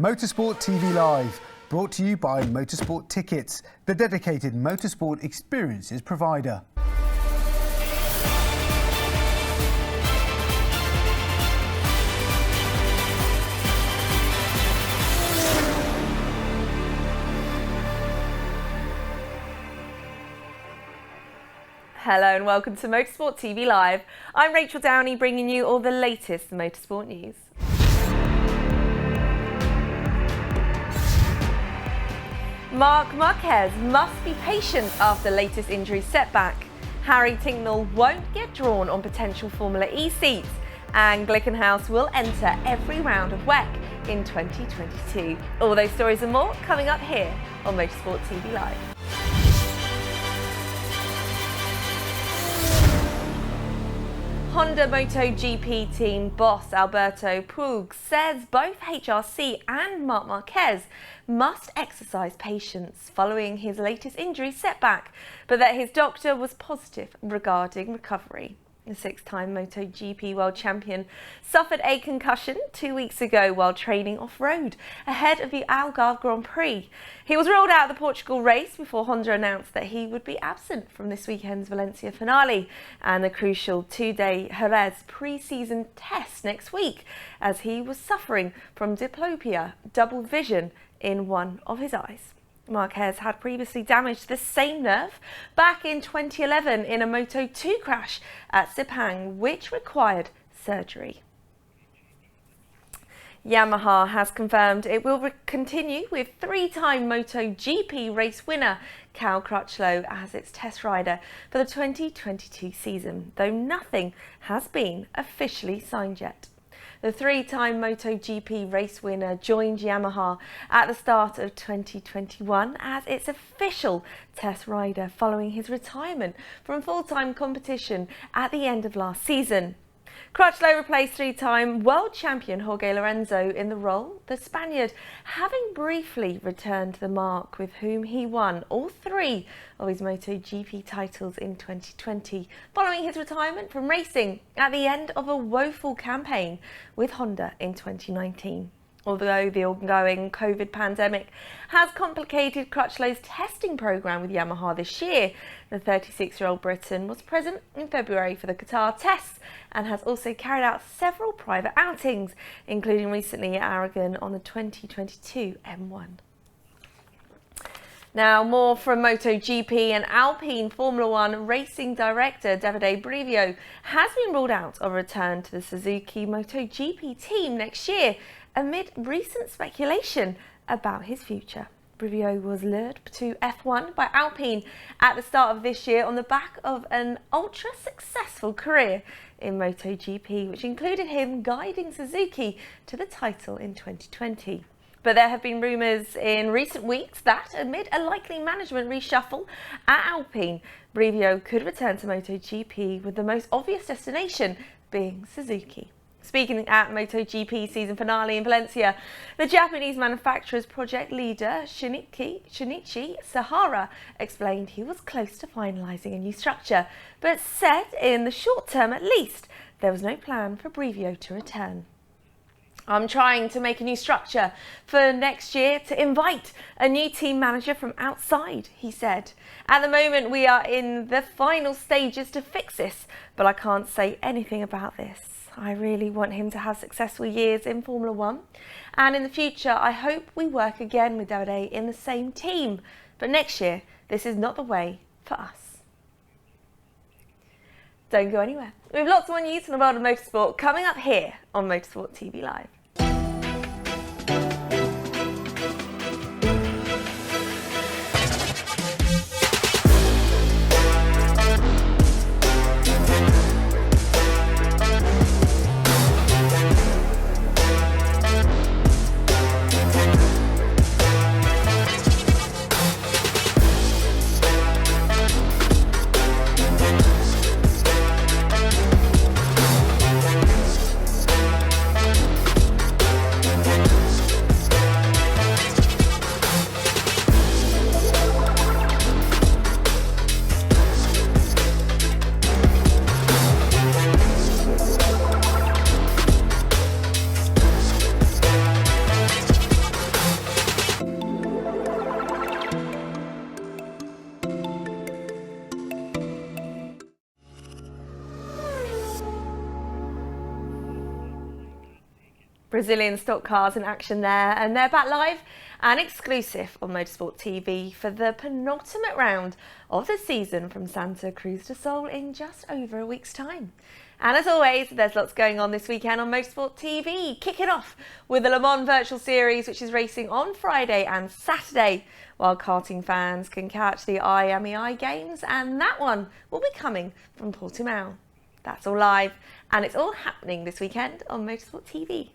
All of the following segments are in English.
Motorsport TV Live, brought to you by Motorsport Tickets, the dedicated motorsport experiences provider. Hello and welcome to Motorsport TV Live. I'm Rachael Downie, bringing you all the latest motorsport news. Marc Marquez must be patient after latest injury setback. Harry Tincknell won't get drawn on potential Formula E seats, and Glickenhaus will enter every round of WEC in 2022. All those stories and more coming up here on Motorsport TV Live. Honda MotoGP team boss Alberto Puig says both HRC and Marc Marquez must exercise patience following his latest injury setback, but that his doctor was positive regarding recovery. The six-time MotoGP world champion suffered a concussion 2 weeks ago while training off-road ahead of the Algarve Grand Prix. He was ruled out of the Portugal race before Honda announced that he would be absent from this weekend's Valencia finale and the crucial two-day Jerez pre-season test next week, as he was suffering from diplopia, double vision, in one of his eyes. Marquez had previously damaged the same nerve back in 2011 in a Moto2 crash at Sepang, which required surgery. Yamaha has confirmed it will continue with three-time MotoGP race winner Cal Crutchlow as its test rider for the 2022 season, though nothing has been officially signed yet. The three-time MotoGP race winner joined Yamaha at the start of 2021 as its official test rider following his retirement from full-time competition at the end of last season. Crutchlow replaced three-time world champion Jorge Lorenzo in the role, the Spaniard having briefly returned the mark with whom he won all three of his MotoGP titles in 2020, following his retirement from racing at the end of a woeful campaign with Honda in 2019. Although the ongoing COVID pandemic has complicated Crutchlow's testing program with Yamaha this year, the 36-year-old Briton was present in February for the Qatar tests and has also carried out several private outings, including recently at Aragon on the 2022 M1. Now, more from MotoGP. And Alpine Formula 1 racing director Davide Brivio has been ruled out of a return to the Suzuki MotoGP team next year amid recent speculation about his future. Brivio was lured to F1 by Alpine at the start of this year on the back of an ultra-successful career in MotoGP, which included him guiding Suzuki to the title in 2020. But there have been rumours in recent weeks that, amid a likely management reshuffle at Alpine, Brivio could return to MotoGP, with the most obvious destination being Suzuki. Speaking at MotoGP season finale in Valencia, the Japanese manufacturer's project leader Shinichi Sahara explained he was close to finalising a new structure, but said in the short term at least there was no plan for Brivio to return. I'm trying to make a new structure for next year to invite a new team manager from outside, he said. At the moment, we are in the final stages to fix this, but I can't say anything about this. I really want him to have successful years in Formula 1. And in the future, I hope we work again with Davide in the same team. But next year, this is not the way for us. Don't go anywhere. We have lots more news from the world of motorsport coming up here on Motorsport TV Live. Brazilian stock cars in action there, and they're back live and exclusive on Motorsport TV for the penultimate round of the season from Santa Cruz do Sul in just over a week's time. And as always, there's lots going on this weekend on Motorsport TV, kicking off with the Le Mans Virtual Series, which is racing on Friday and Saturday, while karting fans can catch the IMEI Games, and that one will be coming from Portimao. That's all live, and it's all happening this weekend on Motorsport TV.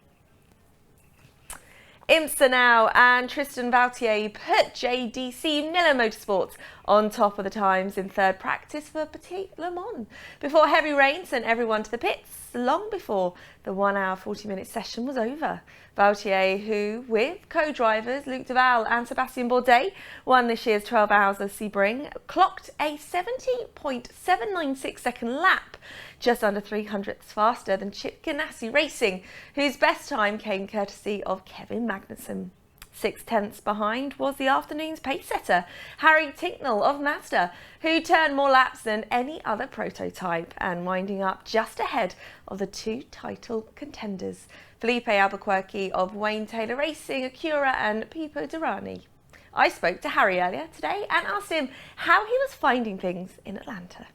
IMSA now, and Tristan Vautier put JDC Miller Motorsports on top of the times in third practice for Petit Le Mans before heavy rain sent everyone to the pits long before the 1 hour 40-minute session was over. Vautier, who with co-drivers Luc Duval and Sébastien Bourdais won this year's 12 Hours of Sebring, clocked a 70.796 second lap, just under 300ths faster than Chip Ganassi Racing, whose best time came courtesy of Kevin Magnussen. 6/10 behind was the afternoon's pace setter, Harry Tincknell of Mazda, who turned more laps than any other prototype and winding up just ahead of the two title contenders, Felipe Albuquerque of Wayne Taylor Racing, Acura and Pipo Derani. I spoke to Harry earlier today and asked him how he was finding things in Atlanta.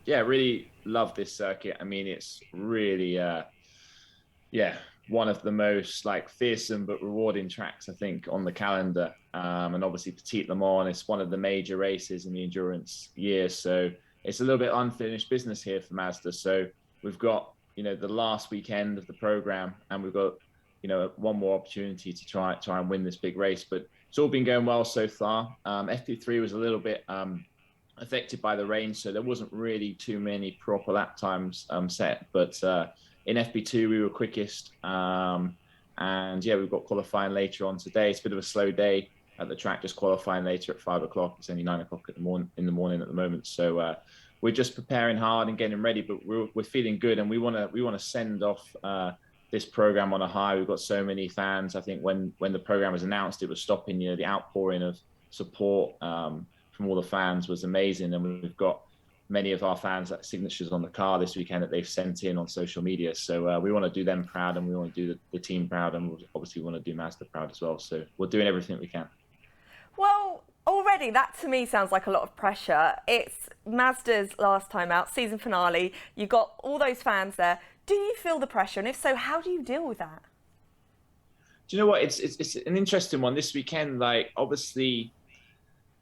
Yeah, really love this circuit. I mean, it's really, one of the most fearsome but rewarding tracks, I think, on the calendar. And obviously Petit Le Mans is one of the major races in the endurance year. So it's a little bit unfinished business here for Mazda. So we've got, the last weekend of the program, and we've got, one more opportunity to try and win this big race. But it's all been going well so far. FP3 was a little bit affected by the rain, so there wasn't really too many proper lap times set. But in FP2, we were quickest. And yeah, we've got qualifying later on today. It's a bit of a slow day at the track, just qualifying later at 5 o'clock. It's only 9 o'clock in the morning at the moment. So we're just preparing hard and getting ready, but we're feeling good, and we want to send off this program on a high. We've got so many fans. I think when the program was announced, it was stopping. The outpouring of support from all the fans was amazing, and we've got many of our fans signatures on the car this weekend that they've sent in on social media. So we want to do them proud, and we want to do the team proud, and we obviously want to do Mazda proud as well. So we're doing everything we can. Well, already that to me sounds like a lot of pressure. It's Mazda's last time out, season finale. You've got all those fans there. Do you feel the pressure? And if so, how do you deal with that? Do you know what? It's an interesting one this weekend. Obviously,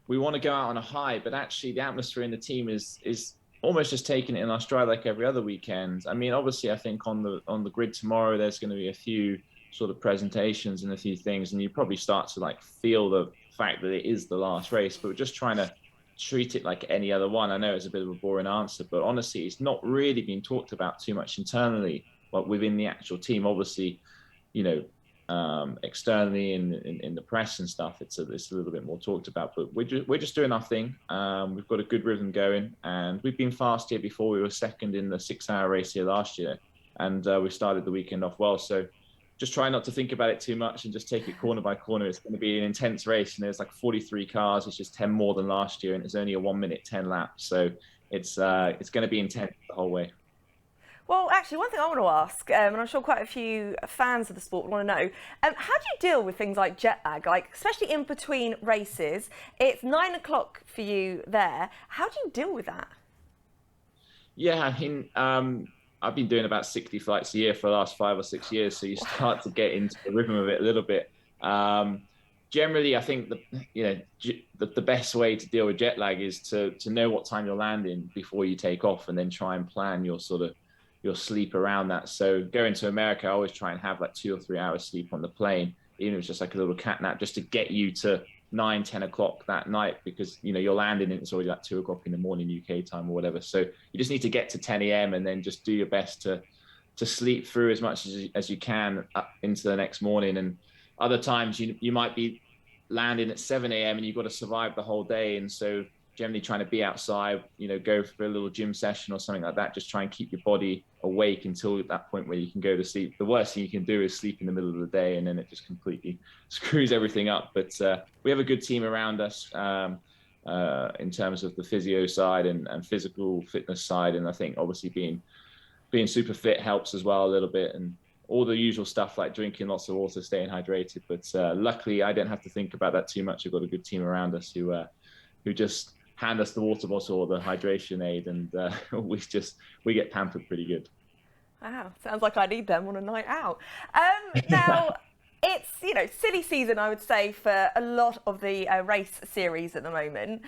we want to go out on a high, but actually the atmosphere in the team is almost just taking it in our stride like every other weekend. I mean, obviously, I think on the grid tomorrow, there's going to be a few sort of presentations and a few things, and you probably start to feel the fact that it is the last race, but we're just trying to treat it like any other one. I know it's a bit of a boring answer, but honestly, it's not really being talked about too much internally, but within the actual team. Obviously, externally in the press and stuff, it's a little bit more talked about, but we're just doing our thing. We've got a good rhythm going, and we've been fast here before. We were second in the 6 hour race here last year, and we started the weekend off well. So just try not to think about it too much and just take it corner by corner. It's going to be an intense race, and there's 43 cars, which is 10 more than last year, and it's only a 1 minute 10 laps. So it's going to be intense the whole way. Well, actually, one thing I want to ask, and I'm sure quite a few fans of the sport want to know, how do you deal with things like jet lag, especially in between races? It's 9 o'clock for you there. How do you deal with that? Yeah, I mean, I've been doing about 60 flights a year for the last 5 or 6 years, so you start to get into the rhythm of it a little bit. Generally, I think the best way to deal with jet lag is to know what time you're landing before you take off, and then try and plan your sleep around that. So going to America, I always try and have 2 or 3 hours sleep on the plane, even if it's just a little cat nap, just to get you to 9, 10 o'clock that night, because you're landing and it's already 2 o'clock in the morning UK time or whatever. So you just need to get to 10 a.m. and then just do your best to sleep through as much as you can up into the next morning. And other times you might be landing at 7 a.m. and you've got to survive the whole day, and so generally trying to be outside, go for a little gym session or something like that. Just try and keep your body awake until that point where you can go to sleep. The worst thing you can do is sleep in the middle of the day, and then it just completely screws everything up. But we have a good team around us in terms of the physio side and physical fitness side. And I think obviously being super fit helps as well a little bit. And all the usual stuff like drinking lots of water, staying hydrated. But luckily, I don't have to think about that too much. I've got a good team around us who just hand us the water bottle or the hydration aid, and we get pampered pretty good. Wow, sounds like I need them on a night out. Now, it's, silly season, I would say, for a lot of the race series at the moment.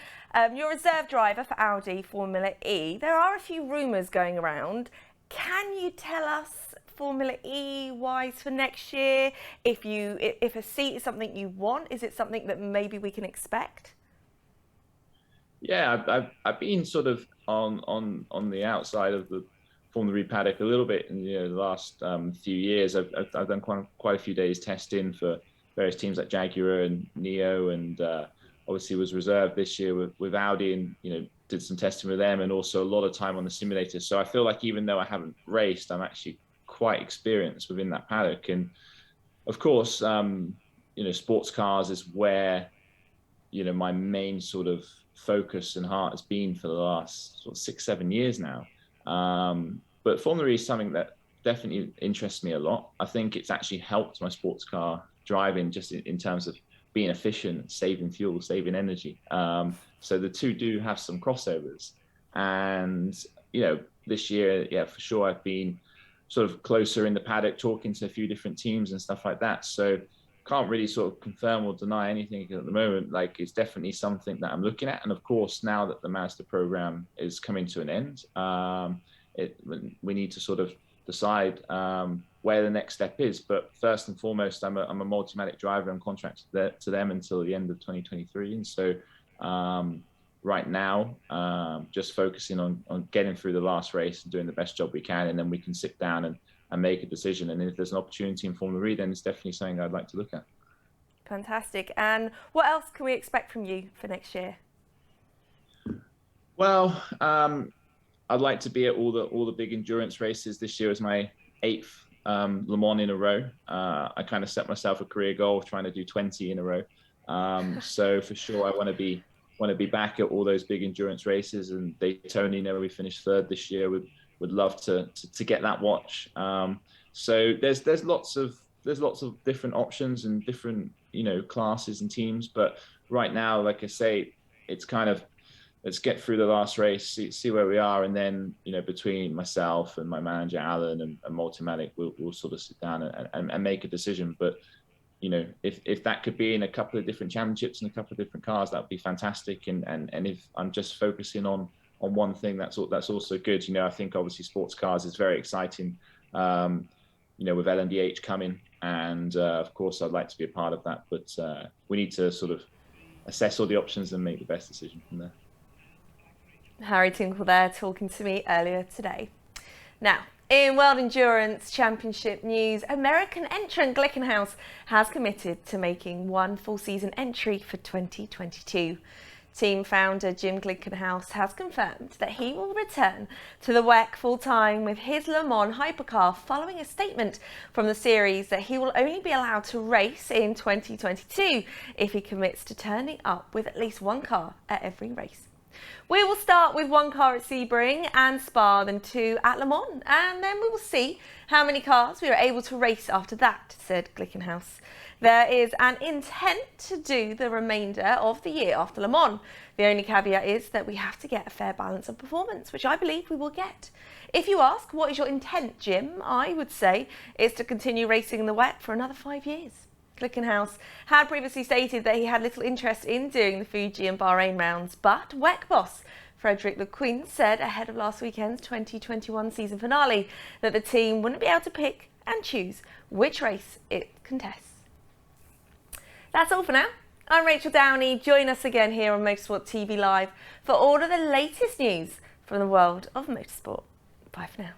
You're a reserve driver for Audi Formula E. There are a few rumours going around. Can you tell us, Formula E wise, for next year, if a seat is something you want, is it something that maybe we can expect? Yeah, I've been sort of on the outside of the Formula E paddock a little bit in the last few years. I've done quite a few days testing for various teams like Jaguar and Neo, and obviously was reserved this year with Audi, and did some testing with them, and also a lot of time on the simulator. So I feel like even though I haven't raced, I'm actually quite experienced within that paddock. And of course, sports cars is where my main sort of focus and heart has been for the last sort of 6-7 years now. But Formula E is something that definitely interests me a lot. I think it's actually helped my sports car driving just in terms of being efficient, saving fuel, saving energy. So the two do have some crossovers. And, this year, yeah, for sure, I've been sort of closer in the paddock, talking to a few different teams and stuff like that. So can't really sort of confirm or deny anything at the moment. Like, it's definitely something that I'm looking at. And of course, now that the Mazda program is coming to an end, we need to sort of decide where the next step is. But first and foremost, I'm a Multimatic driver. I'm contracted to them until the end of 2023. And so right now, just focusing on getting through the last race and doing the best job we can. And then we can sit down and make a decision. And if there's an opportunity in Formula E, then it's definitely something I'd like to look at. Fantastic. And what else can we expect from you for next year? Well, I'd like to be at all the big endurance races. This year is my 8th Le Mans in a row. I kind of set myself a career goal of trying to do 20 in a row. So for sure, I want to be back at all those big endurance races. And Daytona, we finished 3rd this year. Would love to get that watch. So there's lots of different options and different classes and teams. But right now, like I say, it's kind of, let's get through the last race, see where we are, and then between myself and my manager Alan and Multimatic, we'll sort of sit down and make a decision. But if that could be in a couple of different championships and a couple of different cars, that would be fantastic. And if I'm just focusing on one thing, that's also good. I think obviously sports cars is very exciting. With LMDH coming, and of course I'd like to be a part of that. But we need to sort of assess all the options and make the best decision from there. Harry Tincknell there talking to me earlier today. Now, in World Endurance Championship news, American entrant Glickenhaus has committed to making one full season entry for 2022. Team founder Jim Glickenhaus has confirmed that he will return to the WEC full-time with his Le Mans hypercar following a statement from the series that he will only be allowed to race in 2022 if he commits to turning up with at least one car at every race. We will start with one car at Sebring and Spa, then 2 at Le Mans, and then we will see how many cars we are able to race after that, said Glickenhaus. There is an intent to do the remainder of the year after Le Mans. The only caveat is that we have to get a fair balance of performance, which I believe we will get. If you ask, what is your intent, Jim? I would say it's to continue racing in the WEC for another 5 years. Glickenhaus had previously stated that he had little interest in doing the Fuji and Bahrain rounds, but WEC boss Frederick Lequin said ahead of last weekend's 2021 season finale that the team wouldn't be able to pick and choose which race it contests. That's all for now. I'm Rachael Downie. Join us again here on Motorsport TV Live for all of the latest news from the world of motorsport. Bye for now.